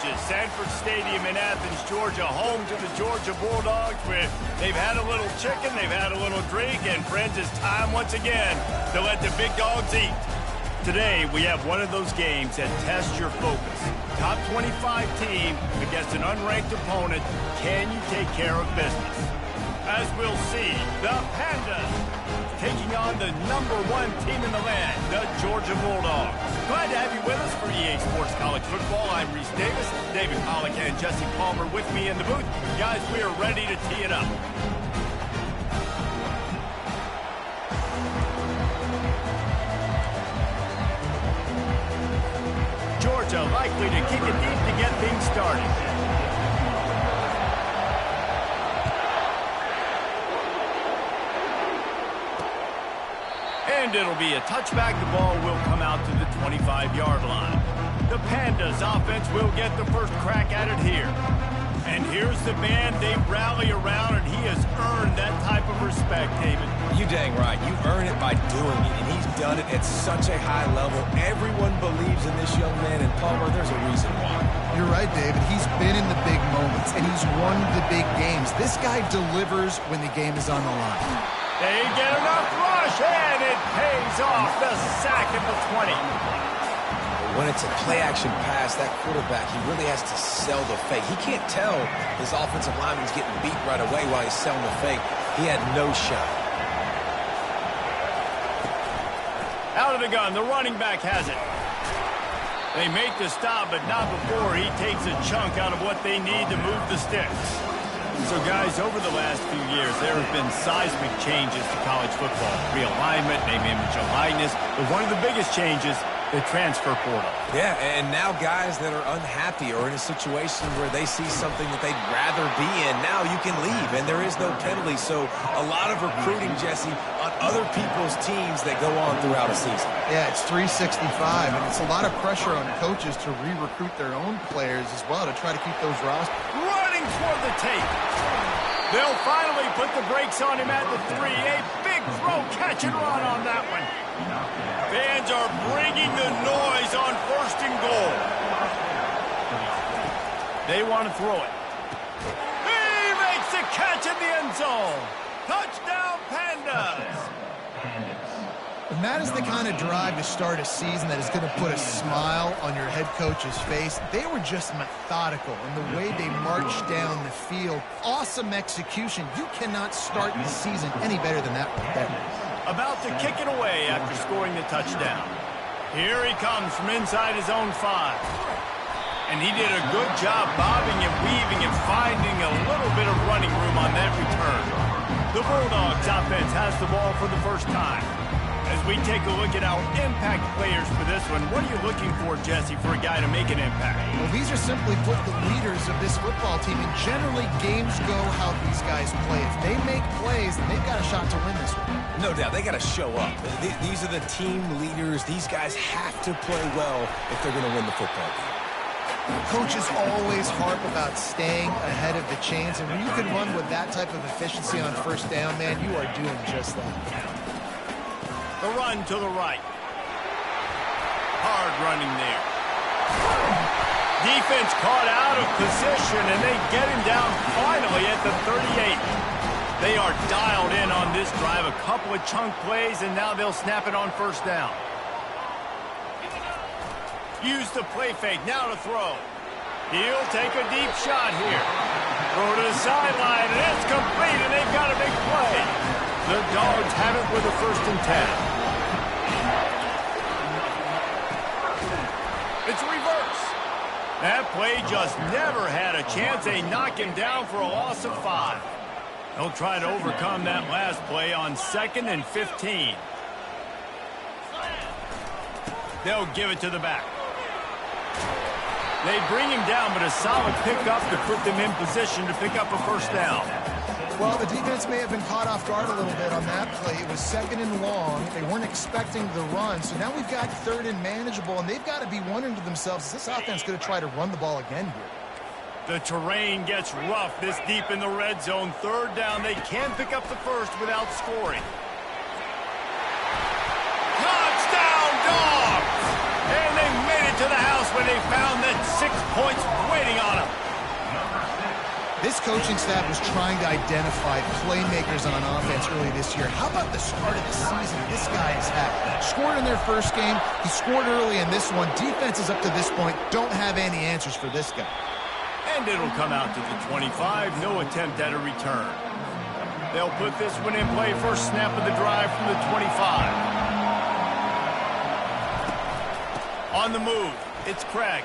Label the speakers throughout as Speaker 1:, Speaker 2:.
Speaker 1: challenges. Sanford Stadium in Athens, Georgia, home to the Georgia Bulldogs. Where they've had a little chicken, they've had a little drink, and friends, it's time once again to let the big dogs eat. Today, we have one of those games that tests your focus. Top 25 team against an unranked opponent. Can you take care of business? As we'll see, the Pandas taking on the #1 team in the land, the Georgia Bulldogs. Glad to have you with us for EA Sports College Football. I'm Reese Davis, David Pollack, and Jesse Palmer with me in the booth. Guys, we are ready to tee it up. Georgia likely to kick it deep to get things started. And it'll be a touchback. The ball will come out to the 25-yard line. The Pandas offense will get the first crack at it here. And here's the man they rally around, and he has earned that type of respect, David.
Speaker 2: You dang right. You earn it by doing it, and he's done it at such a high level. Everyone believes in this young man, and Palmer, there's a reason why.
Speaker 3: You're right, David. He's been in the big moments, and he's won the big games. This guy delivers when the game is on the line.
Speaker 1: They get enough rush, and it pays off. The sack at the 20.
Speaker 2: When it's a play-action pass, that quarterback, he really has to sell the fake. He can't tell his offensive lineman's getting beat right away while he's selling the fake. He had no shot.
Speaker 1: Out of the gun, the running back has it. They make the stop, but not before he takes a chunk out of what they need to move the sticks. So, guys, over the last few years, there have been seismic changes to college football. Realignment, name, image, and likeness. But one of the biggest changes, the transfer portal.
Speaker 2: Yeah, and now guys that are unhappy or in a situation where they see something that they'd rather be in, now you can leave, and there is no penalty. So a lot of recruiting, Jesse, on other people's teams that go on throughout a season.
Speaker 3: Yeah, it's 365, and it's a lot of pressure on coaches to re-recruit their own players as well to try to keep those rosters.
Speaker 1: Running toward the tape. They'll finally put the brakes on him at the 3. A big throw, catch and run on that one. Fans are bringing the noise on 1st and goal. They want to throw it. He makes the catch in the end zone. Touchdown, Pandas.
Speaker 3: And that is the kind of drive to start a season that is going to put a smile on your head coach's face. They were just methodical in the way they marched down the field. Awesome execution. You cannot start the season any better than that right there.
Speaker 1: About to kick it away after scoring the touchdown. Here he comes from inside his own 5. And he did a good job bobbing and weaving and finding a little bit of running room on that return. The Bulldogs offense has the ball for the first time. As we take a look at our impact players for this one, what are you looking for, Jesse, for a guy to make an impact?
Speaker 3: Well, these are simply put the leaders of this football team, and generally games go how these guys play. If they make plays, then they've got a shot to win this one.
Speaker 2: No doubt, they got to show up. These are the team leaders. These guys have to play well if they're going to win the football game.
Speaker 3: Coaches always harp about staying ahead of the chains, and when you can run with that type of efficiency on 1st down, man, you are doing just that.
Speaker 1: The run to the right. Hard running there. Defense caught out of position, and they get him down finally at the 38. They are dialed in on this drive. A couple of chunk plays, and now they'll snap it on 1st down. Use the play fake. Now to throw. He'll take a deep shot here. Throw to the sideline, and it's complete, and they've got a big play. The Dogs have it with a 1st and 10. It's reverse. That play just never had a chance. They knock him down for a loss of 5. They'll try to overcome that last play on 2nd and 15. They'll give it to the back. They bring him down, but a solid pickup to put them in position to pick up a 1st down.
Speaker 3: Well, the defense may have been caught off guard a little bit on that play. It was 2nd and long. They weren't expecting the run. So now we've got 3rd and manageable, and they've got to be wondering to themselves, is this offense going to try to run the ball again here?
Speaker 1: The terrain gets rough this deep in the red zone. 3rd down. They can pick up the 1st without scoring. Touchdown, Dogs! And they made it to the house when they found that 6th points waiting on him.
Speaker 3: This coaching staff was trying to identify playmakers on offense early this year. How about the start of the season this guy has had? Scored in their first game. He scored early in this one. Defenses up to this point don't have any answers for this guy.
Speaker 1: And it'll come out to the 25. No attempt at a return. They'll put this one in play. First snap of the drive from the 25. On the move, it's Craig.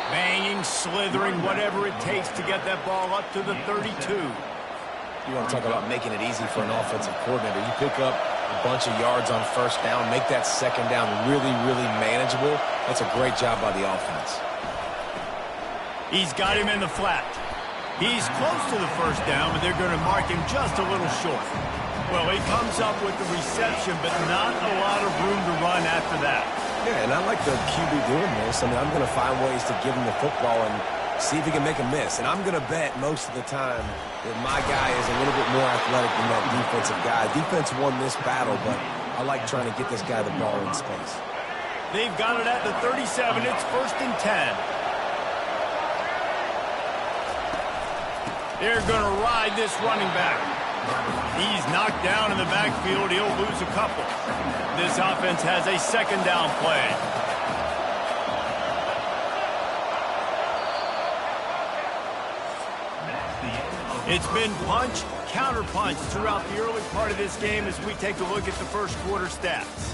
Speaker 1: Banging, slithering, whatever it takes to get that ball up to the 32.
Speaker 2: You want to talk about making it easy for an offensive coordinator. You pick up a bunch of yards on first down, make that second down really, really manageable. That's a great job by the offense.
Speaker 1: He's got him in the flat. He's close to the first down, but they're going to mark him just a little short. Well, he comes up with the reception, but not a lot of room to run after that.
Speaker 2: Yeah, and I like the QB doing this. I mean, I'm going to find ways to give him the football and see if he can make a miss. And I'm going to bet most of the time that my guy is a little bit more athletic than that defensive guy. Defense won this battle, but I like trying to get this guy the ball in space.
Speaker 1: They've got it at the 37. It's 1st and 10. They're going to ride this running back. He's knocked down in the backfield. He'll lose a couple. This offense has a second down play. It's been punch, counter punch throughout the early part of this game as we take a look at the first quarter stats.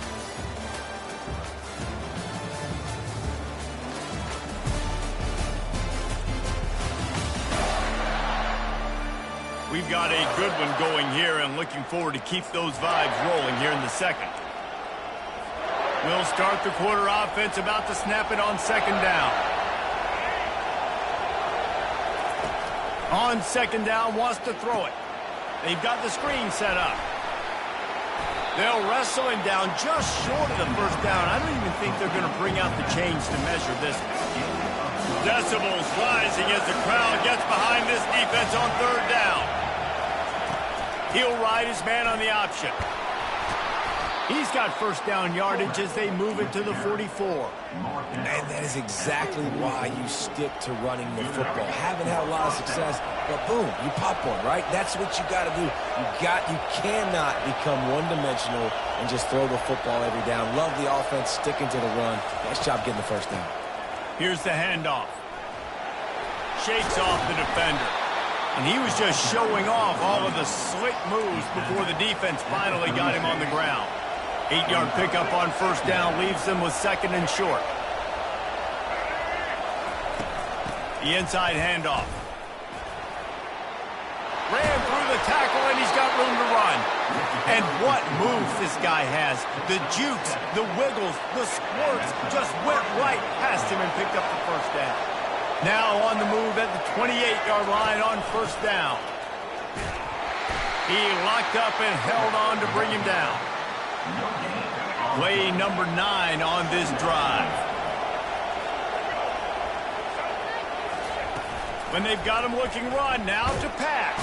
Speaker 1: We've got a good one going here and looking forward to keep those vibes rolling here in the second. We'll start the quarter offense about to snap it on second down. On second down, wants to throw it. They've got the screen set up. They'll wrestle him down just short of the first down. I don't even think they're going to bring out the chains to measure this. Decibels rising as the crowd gets behind this defense on third down. He'll ride his man on the option. He's got first down yardage as they move it to the 44.
Speaker 2: And that is exactly why you stick to running the football. Haven't had a lot of success, but boom, you pop one, right? That's what you got to do. You cannot become one-dimensional and just throw the football every down. Love the offense, sticking to the run. Nice job getting the first down.
Speaker 1: Here's the handoff. Shakes off the defender. And he was just showing off all of the slick moves before the defense finally got him on the ground. 8-yard pickup on first down leaves them with second and short. The inside handoff. Ran through the tackle and he's got room to run. And what moves this guy has. The jukes, the wiggles, the squirts just went right past him and picked up the first down. Now on the move at the 28-yard line on first down. He locked up and held on to bring him down. Play number 9 on this drive. When they've got him looking run, now to pass.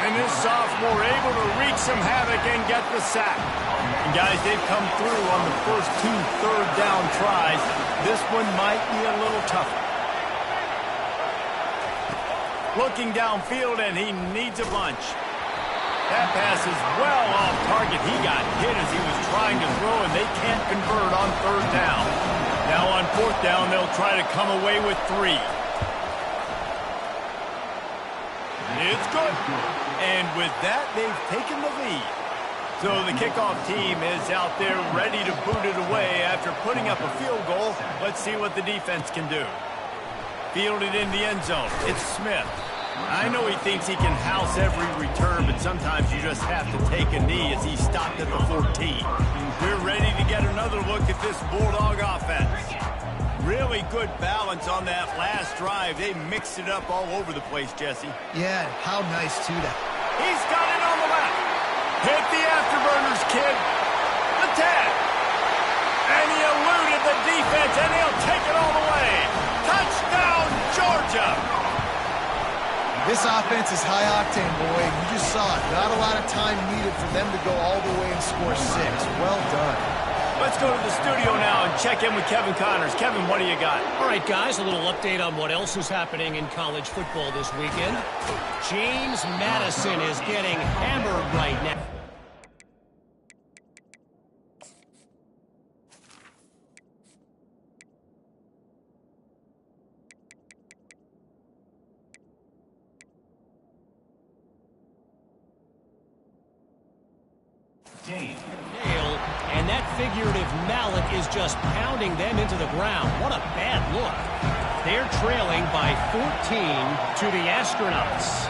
Speaker 1: And this sophomore able to wreak some havoc and get the sack. And guys, they've come through on the first 2 third down tries. This one might be a little tougher. Looking downfield, and he needs a bunch. That pass is well off target. He got hit as he was trying to throw, and they can't convert on third down. Now on fourth down, they'll try to come away with 3. It's good. And with that, they've taken the lead. So the kickoff team is out there ready to boot it away after putting up a field goal. Let's see what the defense can do. Fielded in the end zone. It's Smith. I know he thinks he can house every return, but sometimes you just have to take a knee as he stopped at the 14. We're ready to get another look at this Bulldog offense. Really good balance on that last drive. They mixed it up all over the place, Jesse.
Speaker 3: Yeah, how nice, too.
Speaker 1: He's got it on the left. Hit the afterburners, kid. The tag. And he eluded the defense, and he'll take it all the way. Touchdown, Georgia.
Speaker 3: This offense is high-octane, boy. You just saw it. Not a lot of time needed for them to go all the way and score 6. Well done.
Speaker 1: Let's go to the studio now and check in with Kevin Connors. Kevin, what do you got?
Speaker 4: All right, guys, a little update on what else is happening in college football this weekend. James Madison is getting hammered right now. And that figurative mallet is just pounding them into the ground. What a bad look. They're trailing by 14 to the Astronauts.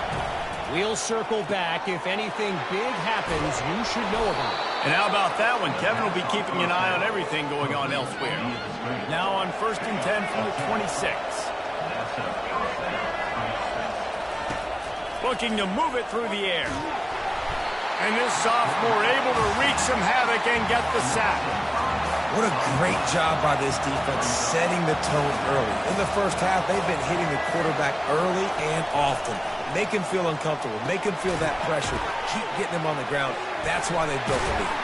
Speaker 4: We'll circle back. If anything big happens, you should know about it.
Speaker 1: And how about that one? Kevin will be keeping an eye on everything going on elsewhere. Now on 1st and 10 from the 26. Looking to move it through the air. And this sophomore able to wreak some havoc and get the sack.
Speaker 2: What a great job by this defense setting the tone early. In the first half, they've been hitting the quarterback early and often. Make him feel uncomfortable. Make him feel that pressure. Keep getting him on the ground. That's why they built the lead.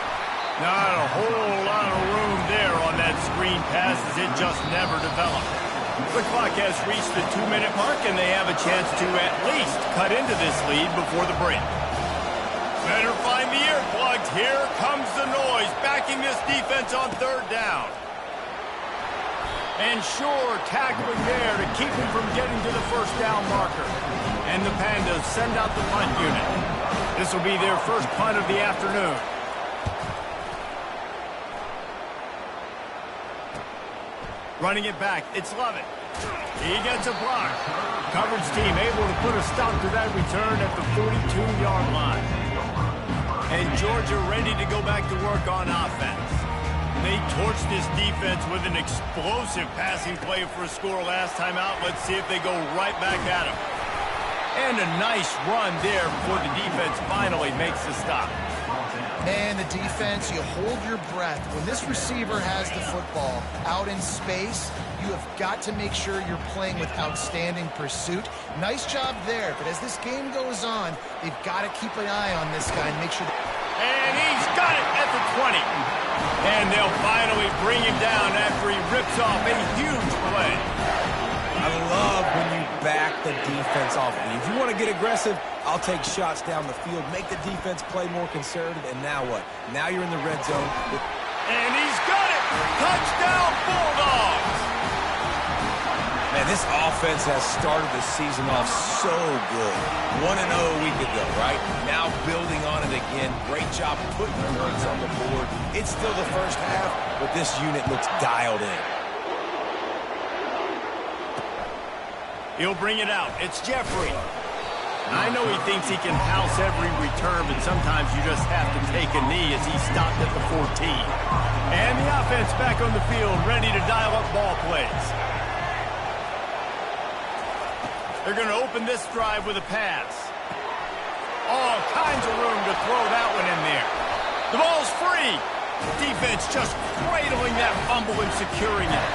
Speaker 1: Not a whole lot of room there on that screen pass as it just never developed. The clock has reached the 2-minute mark, and they have a chance to at least cut into this lead before the break. Better find the earplugs. Here comes the noise, backing this defense on 3rd down. And sure, tackling there to keep him from getting to the 1st down marker. And the Pandas send out the punt unit. This will be their first punt of the afternoon. Running it back, it's Lovett. He gets a block. Coverage team able to put a stop to that return at the 42-yard line. And Georgia ready to go back to work on offense. They torched this defense with an explosive passing play for a score last time out. Let's see if they go right back at him. And a nice run there before the defense finally makes the stop.
Speaker 3: Man, the defense, you hold your breath. When this receiver has the football out in space, you have got to make sure you're playing with outstanding pursuit. Nice job there, but as this game goes on, they've got to keep an eye on this guy and make sure that...
Speaker 1: And he's got it at the 20. And they'll finally bring him down after he rips off a huge play.
Speaker 2: I love when you back the defense off. If you want to get aggressive, I'll take shots down the field, make the defense play more conservative, and now what? Now you're in the red zone.
Speaker 1: And he's got it! Touchdown, Bulldogs!
Speaker 2: Man, this offense has started the season off so good. 1-0 a week ago, right? Now building on it again. Great job putting points on the board. It's still the first half, but this unit looks dialed in.
Speaker 1: He'll bring it out. It's Jeffrey. I know he thinks he can house every return, but sometimes you just have to take a knee as he stopped at the 14. And the offense back on the field, ready to dial up ball plays. They're going to open this drive with a pass. All kinds of room to throw that one in there. The ball's free. Defense just cradling that fumble and securing it.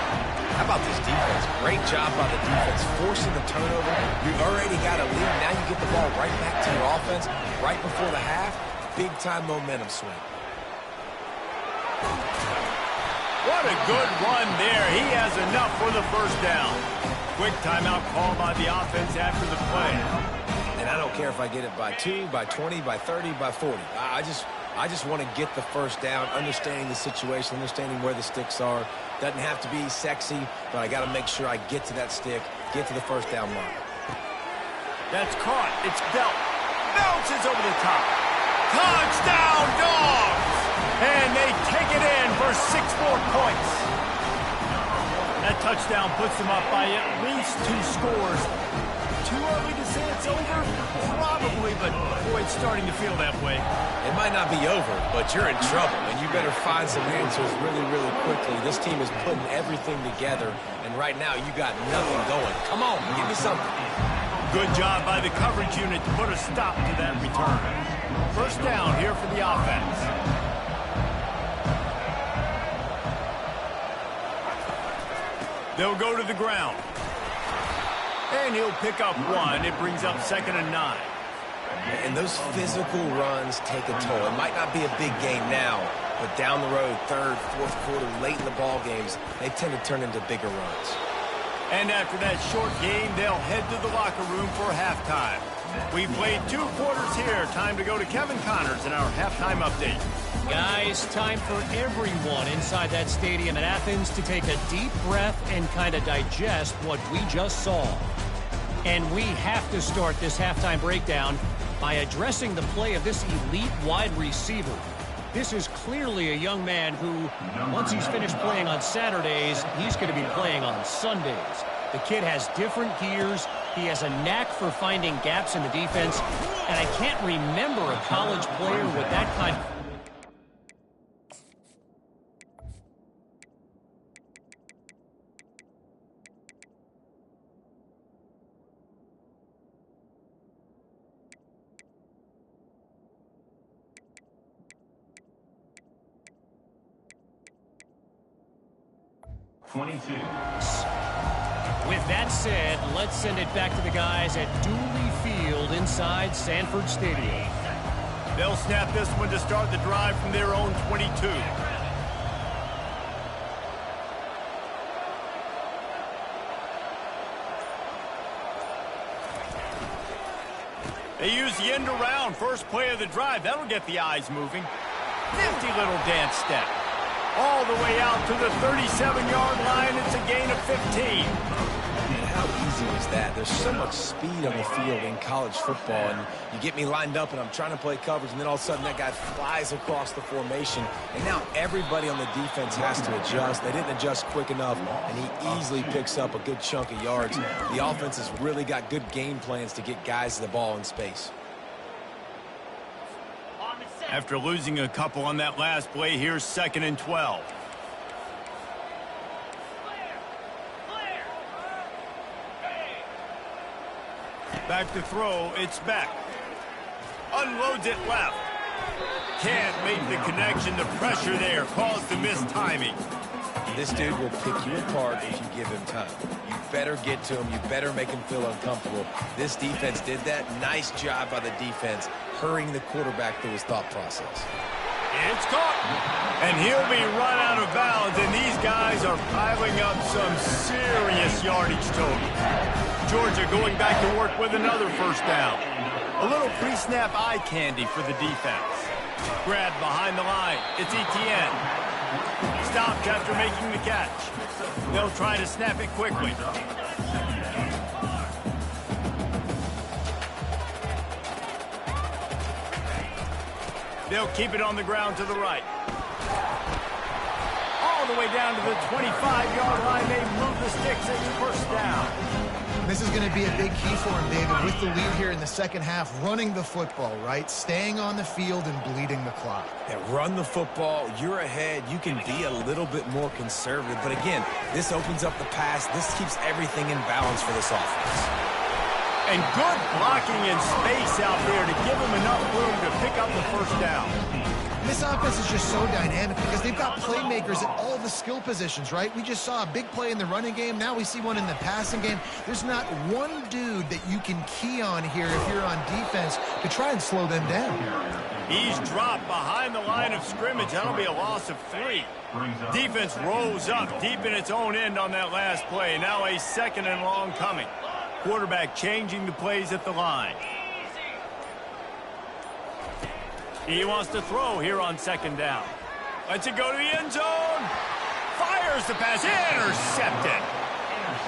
Speaker 2: How about this defense? Great job by the defense, forcing the turnover. You've already got a lead. Now you get the ball right back to your offense right before the half. Big-time momentum swing.
Speaker 1: What a good run there. He has enough for the 1st down. Quick timeout call by the offense after the play.
Speaker 2: And I don't care if I get it by 2, by 20, by 30, by 40. I just want to get the 1st down, understanding the situation, understanding where the sticks are. Doesn't have to be sexy, but I got to make sure I get to that stick, get to the 1st down mark.
Speaker 1: That's caught. It's dealt. Bounces over the top. Touchdown, Dogs! And they take it in for 6 more points. That touchdown puts them up by at least 2 scores. Too early to say it's over? Probably, but boy, it's starting to feel that way.
Speaker 2: It might not be over, but you're in trouble, and you better find some answers really, really quickly. This team is putting everything together, and right now you got nothing going. Come on, give me something.
Speaker 1: Good job by the coverage unit to put a stop to that return. 1st down here for the offense. They'll go to the ground. And he'll pick up 1. It brings up 2nd and 9.
Speaker 2: And those physical runs take a toll. It might not be a big game now, But down the road, third, fourth quarter, late in the ball games, they tend to turn into bigger runs.
Speaker 1: And after that short game, they'll head to the locker room for halftime. We played 2 quarters here. Time to go to Kevin Connors in our halftime update.
Speaker 4: Guys, time for everyone inside that stadium in Athens to take a deep breath and kind of digest what we just saw. And we have to start this halftime breakdown by addressing the play of this elite wide receiver. This is clearly a young man who, once he's finished playing on Saturdays, he's going to be playing on Sundays. The kid has different gears. He has a knack for finding gaps in the defense. And I can't remember a college player with that kind of...
Speaker 5: 22.
Speaker 4: With that said, let's send it back to the guys at Dooley Field inside Sanford Stadium.
Speaker 1: They'll snap this one to start the drive from their own 22. They use the end around. First play of the drive. That'll get the eyes moving. Nifty little dance step. All the way out to the 37-yard line. It's a gain of 15.
Speaker 2: How easy is that? There's so much speed on the field in college football, and you get me lined up and I'm trying to play coverage, and then all of a sudden that guy flies across the formation, and now everybody on the defense has to adjust. They didn't adjust quick enough, and he easily picks up a good chunk of yards. The offense has really got good game plans to get guys the ball in space.
Speaker 1: After losing a couple on that last play, here's 2nd and 12. Back to throw, it's Beck. Unloads it left. Can't make the connection. The pressure there caused the missed timing.
Speaker 2: This dude will pick you apart if you give him time. You better get to him. You better make him feel uncomfortable. This defense did that. Nice job by the defense, hurrying the quarterback through his thought process.
Speaker 1: It's caught. And he'll be run out of bounds, and these guys are piling up some serious yardage total. Georgia going back to work with another first down. A little pre-snap eye candy for the defense. Grabbed behind the line. It's Etienne. Stopped after making the catch. They'll try to snap it quickly. They'll keep it on the ground to the right. All the way down to the 25-yard line. They move the sticks. It's first down.
Speaker 3: This is going to be a big key for him, David, with the lead here in the second half, running the football, right? Staying on the field and bleeding the clock.
Speaker 2: Yeah, run the football. You're ahead. You can be a little bit more conservative. But again, this opens up the pass. This keeps everything in balance for this offense.
Speaker 1: And good blocking in space out there to give them enough room to pick up the first down.
Speaker 3: This offense is just so dynamic because they've got playmakers at all the skill positions, right? We just saw a big play in the running game. Now we see one in the passing game. There's not one dude that you can key on here if you're on defense to try and slow them down.
Speaker 1: He's dropped behind the line of scrimmage. That'll be a loss of 3. Defense rose up deep in its own end on that last play. Now a 2nd and long coming. Quarterback changing the plays at the line. He wants to throw here on 2nd down. Lets it go to the end zone. Fires the pass. Intercepted.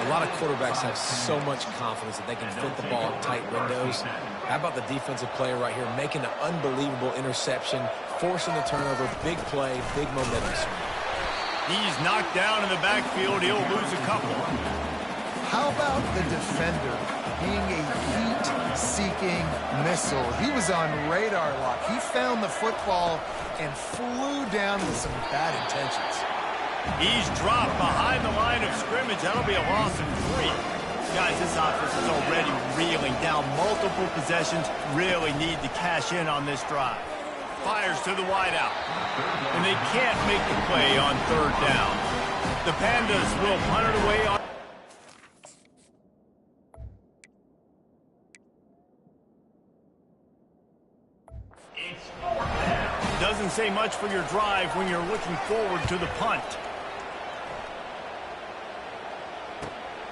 Speaker 2: A lot of quarterbacks have so much confidence that they can fit the ball in tight windows. How about the defensive player right here making an unbelievable interception, forcing the turnover, big play, big momentum swing.
Speaker 1: He's knocked down in the backfield. He'll lose a couple.
Speaker 3: How about the defender being a heat-seeking missile? He was on radar lock. He found the football and flew down with some bad intentions.
Speaker 1: He's dropped behind the line of scrimmage. That'll be a loss of 3. Guys, this offense is already reeling down multiple possessions. Really need to cash in on this drive. Fires to the wideout. And they can't make the play on 3rd down. The Pandas will punt it away on... doesn't say much for your drive when you're looking forward to the punt.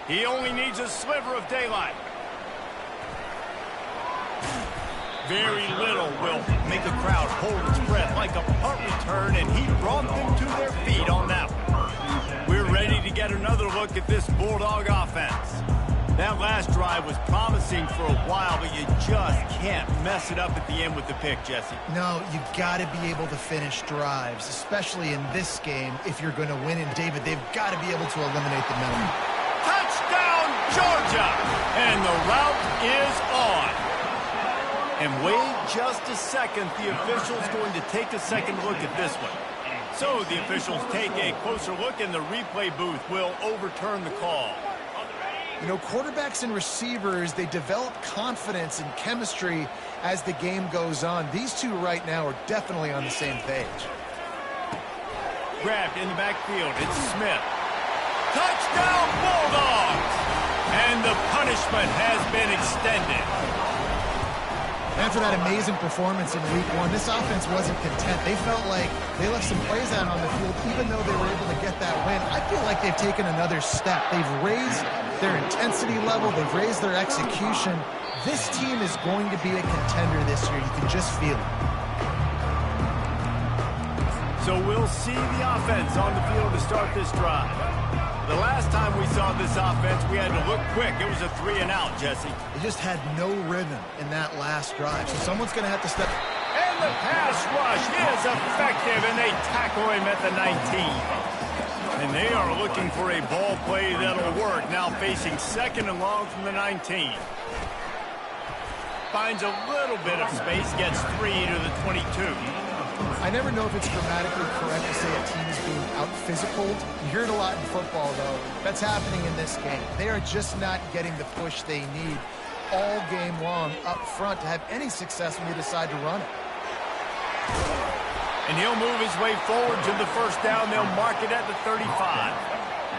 Speaker 1: He only needs a sliver of daylight. Very little will make a crowd hold its breath like a punt return, and he brought them to their feet on that one. We're ready to get another look at this Bulldog offense. That last drive was promising for a while, but you just can't mess it up at the end with the pick, Jesse.
Speaker 3: No, you got to be able to finish drives, especially in this game. If you're going to win, and David, they've got to be able to eliminate the middle.
Speaker 1: Touchdown, Georgia! And the route is on. And wait just a second, the official's going to take a second look at this one. So the officials take a closer look, and the replay booth will overturn the call.
Speaker 3: You know, quarterbacks and receivers, they develop confidence and chemistry as the game goes on. These two right now are definitely on the same page.
Speaker 1: Grabbed in the backfield, it's Smith. Touchdown, Bulldogs! And the punishment has been extended.
Speaker 3: After that amazing performance in Week 1, this offense wasn't content. They felt like they left some plays out on the field, even though they were able to get that win. I feel like they've taken another step. They've raised their intensity level. They've raised their execution. This team is going to be a contender this year. You can just feel it.
Speaker 1: So we'll see the offense on the field to start this drive. The last time we saw this offense, we had to look quick. It was a 3-and-out, Jesse.
Speaker 3: They just had no rhythm in that last drive, so someone's going to have to step.
Speaker 1: And the pass rush is effective, and they tackle him at the 19. And they are looking for a ball play that'll work, now facing 2nd and long from the 19. Finds a little bit of space, gets 3 to the 22.
Speaker 3: I never know if it's grammatically correct to say a team is being out-physicaled. You hear it a lot in football, though. That's happening in this game. They are just not getting the push they need all game long up front to have any success when you decide to run it.
Speaker 1: And he'll move his way forward to the first down. They'll mark it at the 35.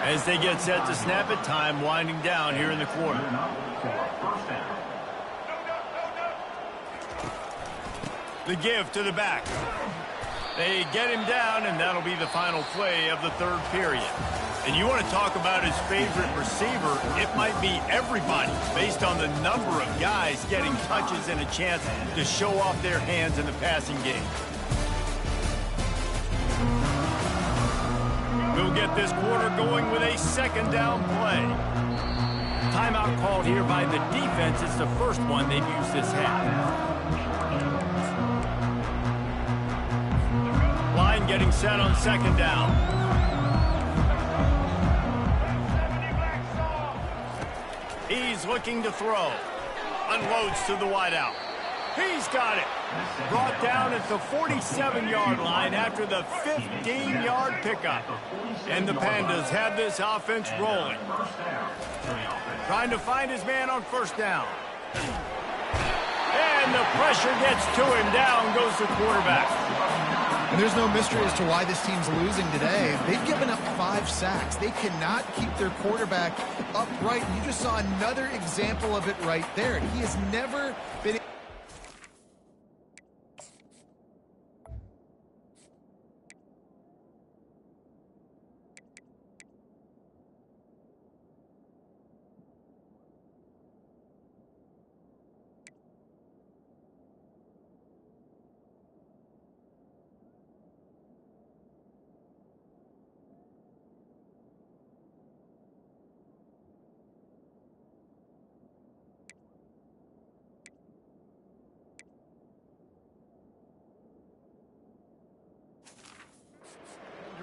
Speaker 1: As they get set to snap it, time winding down here in the quarter. The give to the back. They get him down, and that'll be the final play of the 3rd period. And you want to talk about his favorite receiver, it might be everybody, based on the number of guys getting touches and a chance to show off their hands in the passing game. We'll get this quarter going with a 2nd down play. Timeout called here by the defense. It's the first one they've used this half. Line getting set on 2nd down. He's looking to throw. Unloads to the wideout. He's got it. Brought down at the 47-yard line after the 15-yard pickup. And the Pandas have this offense rolling. Trying to find his man on 1st down. And the pressure gets to him. Down goes the quarterback.
Speaker 3: And there's no mystery as to why this team's losing today. They've given up 5 sacks. They cannot keep their quarterback upright. You just saw another example of it right there. He has never been...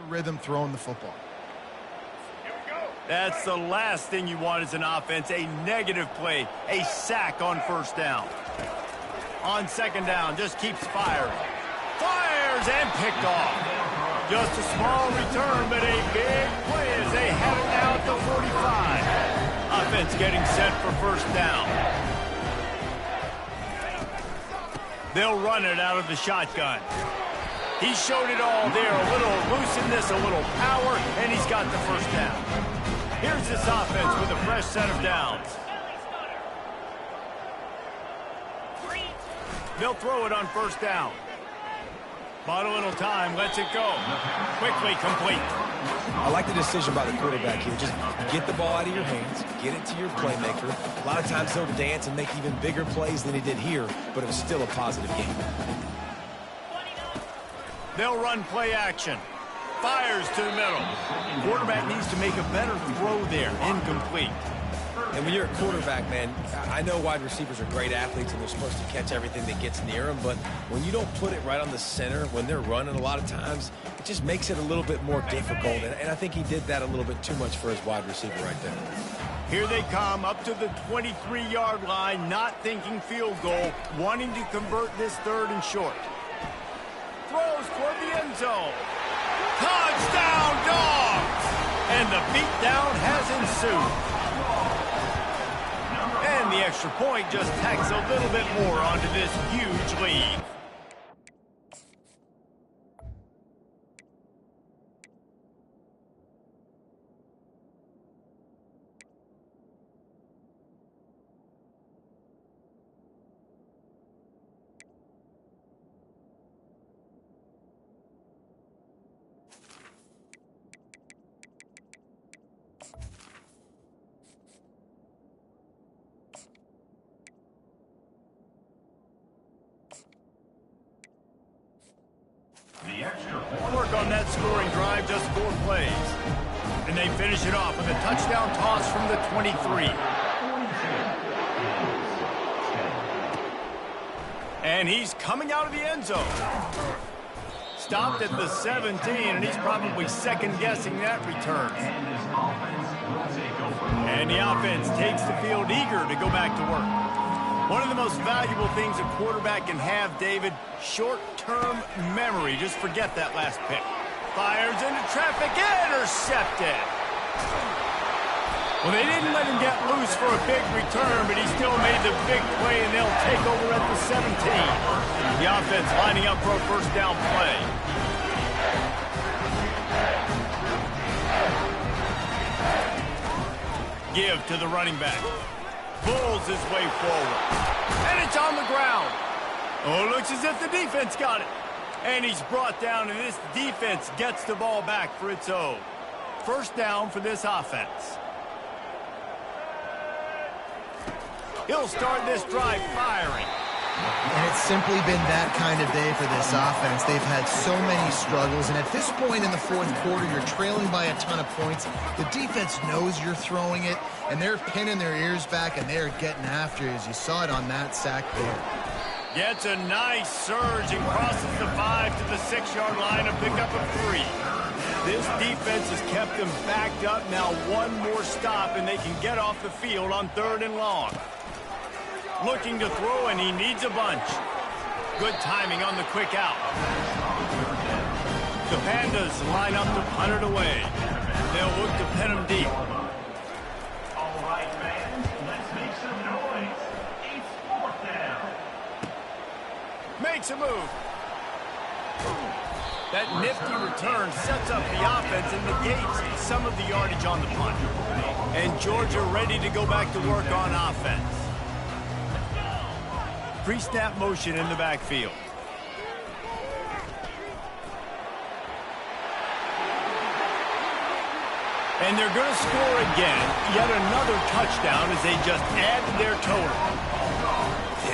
Speaker 3: rhythm throwing the football.
Speaker 1: That's the last thing you want as an offense, a negative play, a sack on 1st down. On 2nd down, just keeps firing. Fires and picked off. Just a small return, but a big play as they have it now at the 45. Offense getting set for 1st down. They'll run it out of the shotgun. He showed it all there, a little looseness, a little power, and he's got the 1st down. Here's this offense with a fresh set of downs. They'll throw it on 1st down. Bought a little time, lets it go. Quickly complete.
Speaker 2: I like the decision by the quarterback here. Just get the ball out of your hands, get it to your playmaker. A lot of times he'll dance and make even bigger plays than he did here, but it was still a positive game.
Speaker 1: They'll run play action. Fires to the middle. Quarterback needs to make a better throw there. Incomplete.
Speaker 2: And when you're a quarterback, man, I know wide receivers are great athletes and they're supposed to catch everything that gets near them, but when you don't put it right on the center, when they're running a lot of times, it just makes it a little bit more difficult. And I think he did that a little bit too much for his wide receiver right there.
Speaker 1: Here they come up to the 23-yard line, not thinking field goal, wanting to convert this 3rd and short. Throws toward the end zone. Touchdown, Dogs! And the beatdown has ensued. And the extra point just tacks a little bit more onto this huge lead. Work on that scoring drive, just 4 plays. And they finish it off with a touchdown toss from the 23. And he's coming out of the end zone. Stopped at the 17, and he's probably second-guessing that return. And the offense takes the field eager to go back to work. One of the most valuable things a quarterback can have, David, short-term memory. Just forget that last pick. Fires into traffic, intercepted. Well, they didn't let him get loose for a big return, but he still made the big play, and they'll take over at the 17. The offense lining up for a first down play. Give to the running back. Pulls his way forward. And it's on the ground. Oh, looks as if the defense got it. And he's brought down, and this defense gets the ball back for its own. First down for this offense. He'll start this drive firing.
Speaker 3: And it's simply been that kind of day for this offense. They've had so many struggles, and at this point in the 4th quarter, you're trailing by a ton of points. The defense knows you're throwing it, and they're pinning their ears back, and they're getting after it, as you saw it on that sack there.
Speaker 1: Gets a nice surge and crosses the 5 to the 6-yard line, a pickup of 3. This defense has kept them backed up. Now one more stop, and they can get off the field on 3rd and long. Looking to throw, and he needs a bunch. Good timing on the quick out. The Pandas line up to punt it away. They'll look to pin him deep.
Speaker 5: All right, fans, let's make some noise. It's 4th down.
Speaker 1: Makes a move. That nifty return sets up the offense and negates some of the yardage on the punt. And Georgia ready to go back to work on offense. Pre-snap motion in the backfield. And they're going to score again. Yet another touchdown as they just add to their total.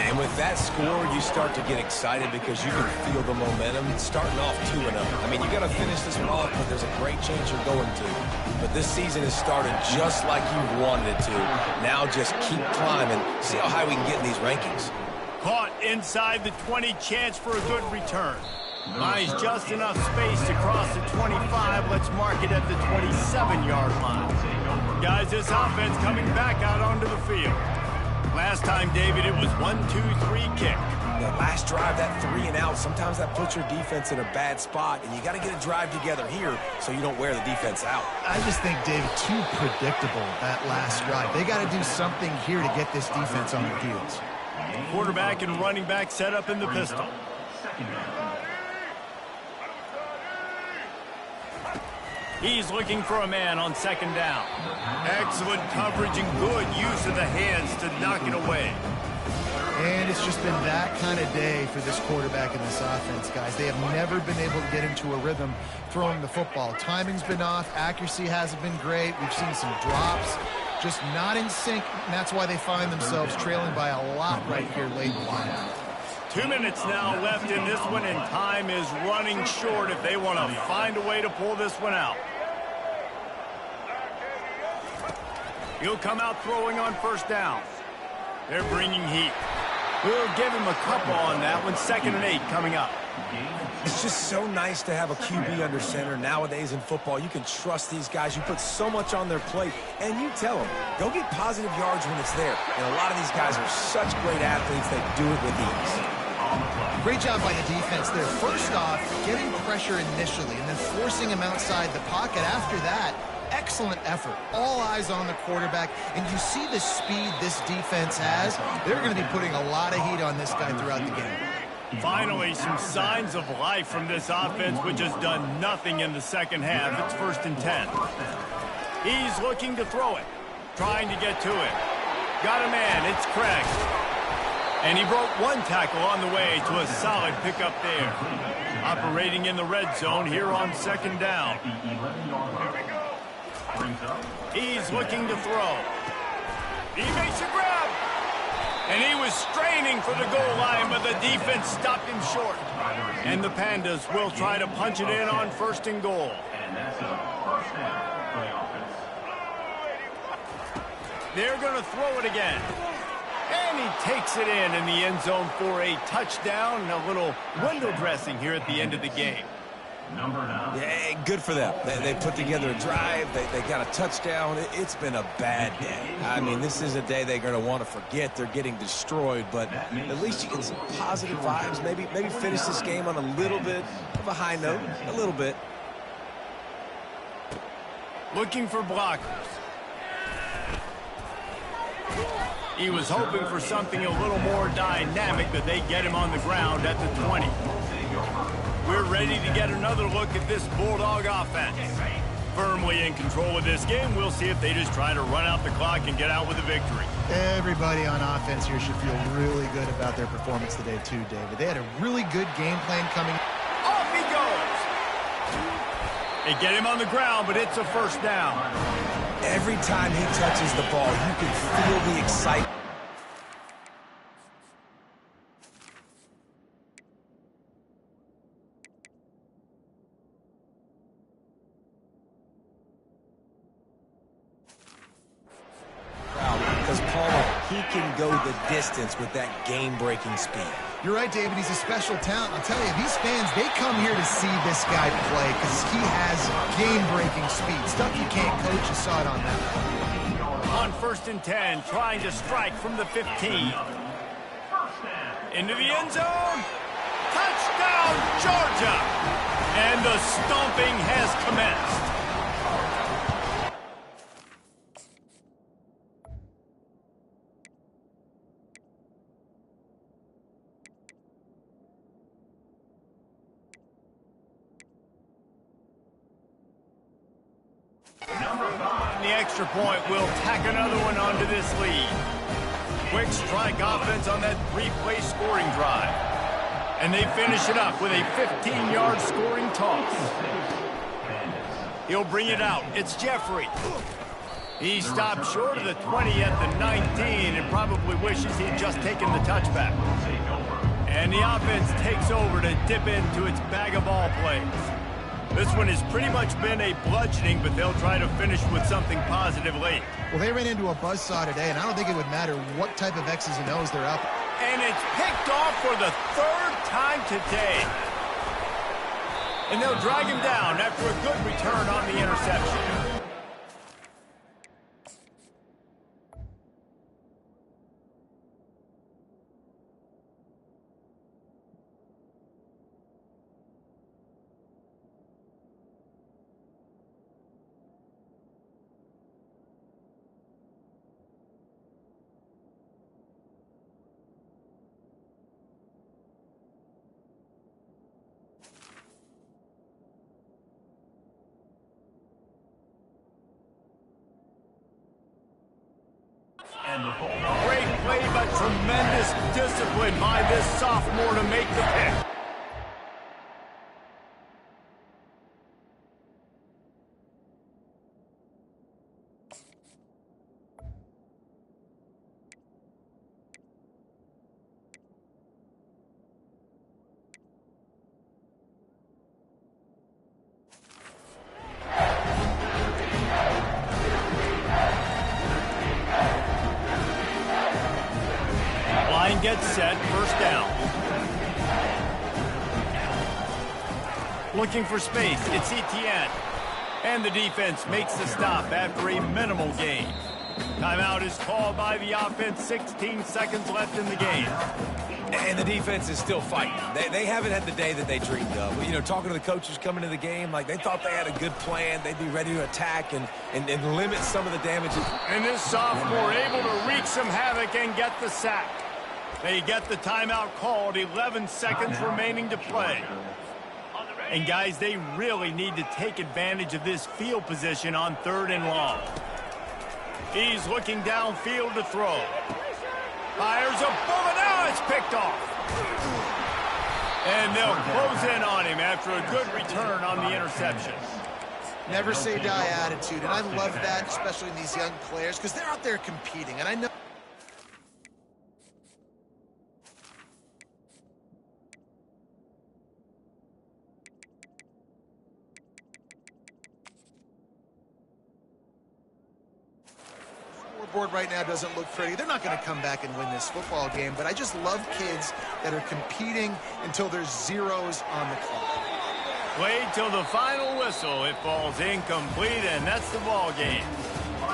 Speaker 2: And with that score, you start to get excited because you can feel the momentum. It's starting off 2-0. I mean, you got to finish this one off, but there's a great chance you're going to. But this season has started just like you wanted it to. Now just keep climbing. See how high we can get in these rankings.
Speaker 1: Caught inside the 20, chance for a good return. Buys just enough space to cross the 25. Let's mark it at the 27-yard line. Guys, this offense coming back out onto the field. Last time, David, it was 1-2-3 kick.
Speaker 2: That last drive, that 3 and out, sometimes that puts your defense in a bad spot, and you got to get a drive together here so you don't wear the defense out.
Speaker 3: I just think, David, too predictable, that last drive. They got to do something here to get this defense on their heels.
Speaker 1: Quarterback and running back set up in the pistol. He's looking for a man on 2nd down. Excellent coverage and good use of the hands to knock it away.
Speaker 3: And it's just been that kind of day for this quarterback and this offense, guys. They have never been able to get into a rhythm throwing the football. Timing's been off. Accuracy hasn't been great. We've seen some drops. Just not in sync, and that's why they find themselves trailing by a lot right here late in the game.
Speaker 1: 2 minutes now left in this one, and time is running short if they want to find a way to pull this one out. He'll come out throwing on first down. They're bringing heat. We'll give him a couple on that one. 2nd and 8 coming up.
Speaker 2: It's just so nice to have a QB under center. Nowadays in football, you can trust these guys. You put so much on their plate, and you tell them, go get positive yards when it's there. And a lot of these guys are such great athletes that do it with ease.
Speaker 3: Great job by the defense there. First off, getting pressure initially and then forcing him outside the pocket. After that, excellent effort. All eyes on the quarterback, and you see the speed this defense has. They're going to be putting a lot of heat on this guy throughout the game.
Speaker 1: Finally, some signs of life from this offense, which has done nothing in the second half. It's 1st and 10. He's looking to throw it, trying to get to it. Got a man, it's Craig. And he broke one tackle on the way to a solid pickup there. Operating in the red zone here on 2nd down. He's looking to throw. He makes a grab. And he was straining for the goal line, but the defense stopped him short. And the Pandas will try to punch it in on 1st and goal.
Speaker 5: And that's a first down for the offense.
Speaker 1: They're going to throw it again. And he takes it in the end zone for a touchdown and a little window dressing here at the end of the game.
Speaker 5: Number 9.
Speaker 2: Yeah, good for them. They put together a drive. They got a touchdown. It's been a bad day. I mean, this is a day they're going to want to forget. They're getting destroyed, but at least you get some positive vibes. Maybe finish this game on a little bit of a high note, a little bit.
Speaker 1: Looking for blockers. He was hoping for something a little more dynamic, but they get him on the ground at the 20. We're ready to get another look at this Bulldog offense. Firmly in control of this game. We'll see if they just try to run out the clock and get out with a victory.
Speaker 3: Everybody on offense here should feel really good about their performance today too, David. They had a really good game plan coming.
Speaker 1: Off he goes! They get him on the ground, but it's a first down.
Speaker 2: Every time he touches the ball, you can feel the excitement. Because Palmer, he can go the distance with that game-breaking speed.
Speaker 3: You're right, David. He's a special talent. I'll tell you, these fans, they come here to see this guy play because he has game-breaking speed. Stuff you can't coach. You saw it on that.
Speaker 1: On 1st and 10, trying to strike from the 15. Into the end zone. Touchdown, Georgia! And the stomping has commenced. The extra point will tack another one onto this lead. Quick strike offense on that 3-play scoring drive. And they finish it up with a 15-yard scoring toss. He'll bring it out. It's Jeffrey. He stopped short of the 20 at the 19 and probably wishes he'd just taken the touchback. And the offense takes over to dip into its bag of ball plays. This one has pretty much been a bludgeoning, but they'll try to finish with something positive late.
Speaker 3: Well, they ran into a buzzsaw today, and I don't think it would matter what type of X's and O's they're up.
Speaker 1: And it's picked off for the 3rd time today. And they'll drag him down after a good return on the interception. Great play, but tremendous discipline by this sophomore to make the pick. Line gets set, first down. Looking for space, it's Etienne. And the defense makes the stop after a minimal gain. Timeout is called by the offense, 16 seconds left in the game.
Speaker 2: And the defense is still fighting. They haven't had the day that they dreamed of. You know, talking to the coaches coming to the game, like they thought they had a good plan. They'd be ready to attack and limit some of the damage.
Speaker 1: And this sophomore able to wreak some havoc and get the sack. They get the timeout called, 11 seconds remaining to play. And guys, they really need to take advantage of this field position on 3rd and long. He's looking downfield to throw. Fires a bullet, now it's picked off. And they'll close in on him after a good return on the interception.
Speaker 3: Never say die attitude, and I love that, especially in these young players, because they're out there competing, and I know. Board right now doesn't look pretty. They're not going to come back and win this football game, but I just love kids that are competing until there's zeros on the clock.
Speaker 1: Played till the final whistle. It falls incomplete, and that's the ball game.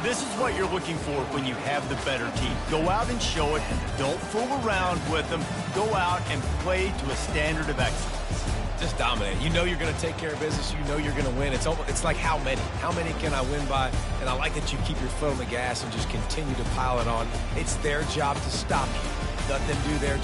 Speaker 1: This is what you're looking for when you have the better team. Go out and show it. Don't fool around with them. Go out and play to a standard of excellence.
Speaker 2: Just dominate. You know you're going to take care of business. You know you're going to win. It's like how many? How many can I win by? And I like that you keep your foot on the gas and just continue to pile it on. It's their job to stop you. Let them do their job.